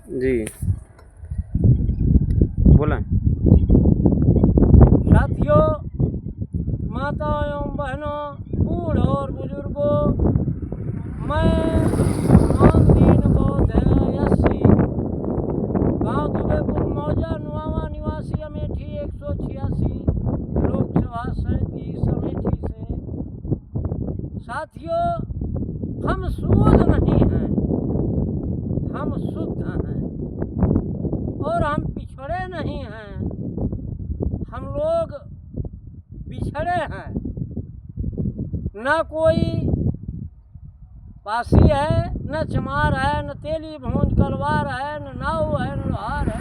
जी बोला। साथियों, माताओं एवं बहनों, बूढ़ और बुजुर्गों, मैं दीन बौद्ध यसी गांव दुबेपुर मौजा नुआवा निवासी अमेठी 186 लोकसभा 37 अमेठी से। साथियों, हम सूद नहीं हैं, हम शुद्ध हैं और हम पिछड़े नहीं हैं, हम लोग बिछड़े हैं। न कोई पासी है, न चमार है, न तेली भोंज कलवार है, न नाव है, न लोहार है,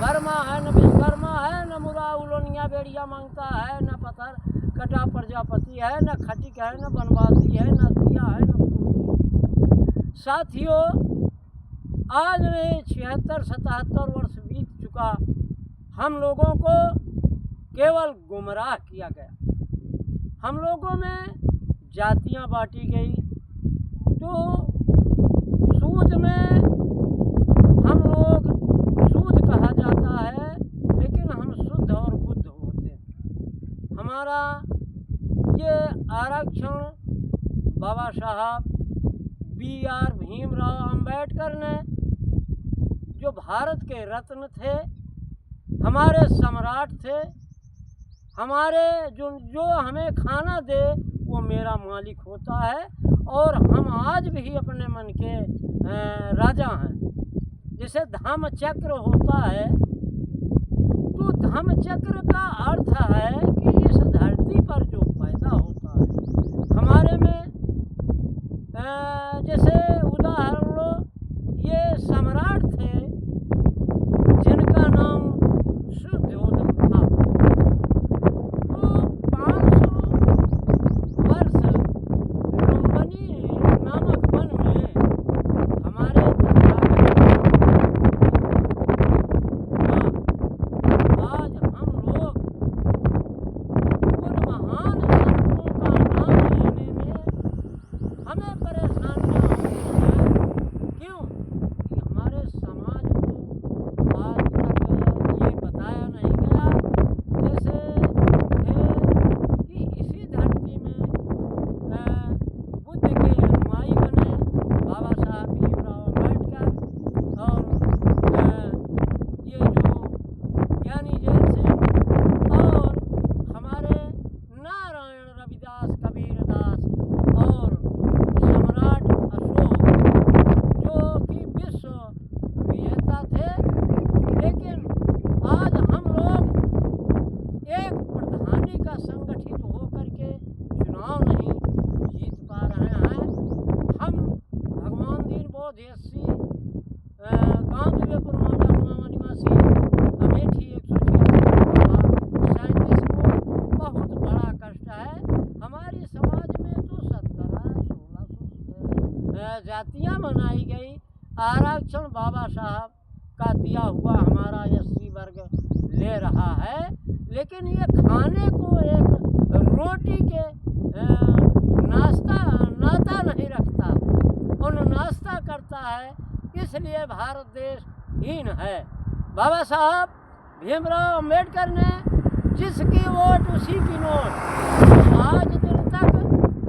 वर्मा है, न विश्वकर्मा है, न मुरा उलोनिया बेड़िया मांगता है, न पत्थर कटा प्रजापति है, न खटिक है, न बनवासी है, न दिया है, न पूरी। साथियों, आज में 76-77 वर्ष बीत चुका, हम लोगों को केवल गुमराह किया गया। हम लोगों में जातियां बांटी गई। तो सूद में हम लोग सूद कहा जाता है, लेकिन हम शुद्ध और बुद्ध होते हैं। हमारा ये आरक्षण बाबा साहब B.R. भीमराव अंबेडकर ने, जो भारत के रत्न थे, हमारे सम्राट थे, हमारे जो हमें खाना दे वो मेरा मालिक होता है, और हम आज भी अपने मन के राजा हैं। जैसे धम्म चक्र होता है, तो धम्म चक्र का अर्थ है कि इस धरती पर जो पैदा होता है, हमारे में जैसे उदाहरण लो, ये सम्राट थे जिनका नाम शुद्धोधन था। तो 500 वर्ष लुम्बिनी नामक वन में हमारे आज हम लोग उन महान संतों का नाम लेने में हमें परेशानियां होती हैं। क्यों? कि हमारे समाज को आज तक ये बताया नहीं गया। जैसे थे कि इसी धरती में बुद्ध के अनुयायी बने बाबा साहब भीमराव अम्बेडकर, और ये जो ज्ञानी जैन सिंह और हमारे नारायण रविदास कबीरदास और सम्राट अशोक, जो कि विश्व विजेता थे। लेकिन आज हम लोग एक प्रधानी का संगठित होकर के चुनाव नहीं जीत पा रहे हैं। हम भगवान दीन बौद्ध यसी गांव दुबेपुर मौजा नुआवा निवासी अमेठी 186 को बहुत बड़ा कष्ट है। हमारी समाज में तो 1700-1600 जातियां बनाई गई। आरक्षण बाबा साहब का दिया हुआ हमारा SC वर्ग ले रहा है, लेकिन ये खाने को एक रोटी के नाता नहीं रखता है, और नाश्ता करता है, इसलिए भारत देश हीन है। बाबा साहब भीमराव अम्बेडकर ने जिसकी वोट उसी की नोट। आज दिन तक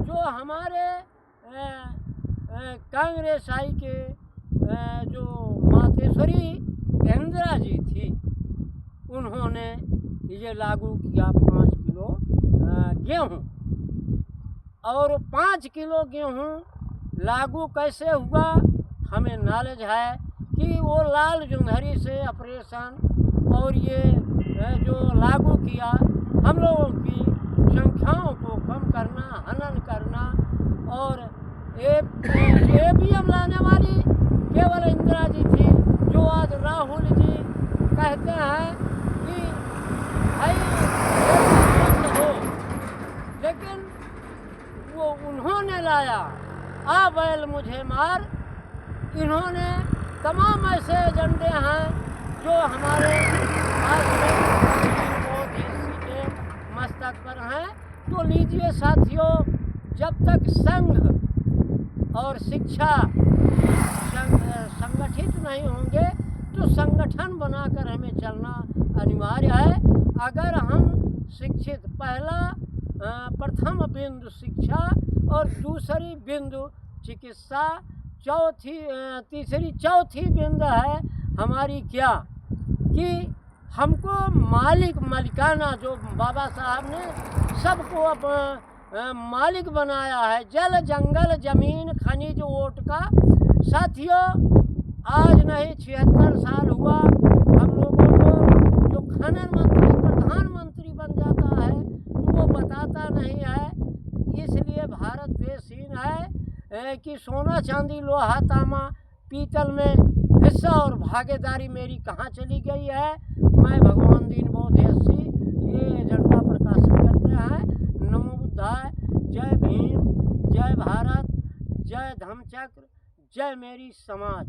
जो हमारे कांग्रेस आई के जो मातेश्वरी इंदिरा जी थी, उन्होंने ये लागू किया 5 किलो गेहूँ, और 5 किलो गेहूँ लागू कैसे हुआ हमें नॉलेज है कि वो लाल जुंघरी से ऑपरेशन और ये जो लागू किया, हम लोगों की संख्याओं को कम करना, हनन करना, और APM लाने वाली केवल इंदिरा जी थी, जो आज राहुल जी कहते हैं कि भाई बंद हो, लेकिन वो उन्होंने लाया। आ बैल मुझे मार। इन्होंने तमाम ऐसे एजेंडे हैं जो हमारे आज बहुत ही मस्तक पर हैं। तो लीजिए साथियों, जब तक संघ और शिक्षा संगठित शिक्षित नहीं होंगे तो संगठन बनाकर हमें चलना अनिवार्य है। अगर हम शिक्षित, पहला प्रथम बिंदु शिक्षा और दूसरी बिंदु चिकित्सा, चौथी बिंदु है हमारी क्या, कि हमको मालिकाना, जो बाबा साहब ने सबको मालिक बनाया है, जल जंगल जमीन खनिज ओट का। साथियों, आज नहीं 76 साल हुआ हम लोगों को, जो खनन मंत्री प्रधानमंत्री बन जाता है तो वो बताता नहीं है। इसलिए भारत देशहीन है कि सोना चांदी लोहा तांबा पीतल में हिस्सा और भागीदारी मेरी कहाँ चली गई है। मैं भगवान दीनबोध हेसी ये एजेंडा प्रकाशित करते हैं। नमो बुद्धाय। जय भीम, जय भारत, जय धम्मचक्र, जय मेरी समाज।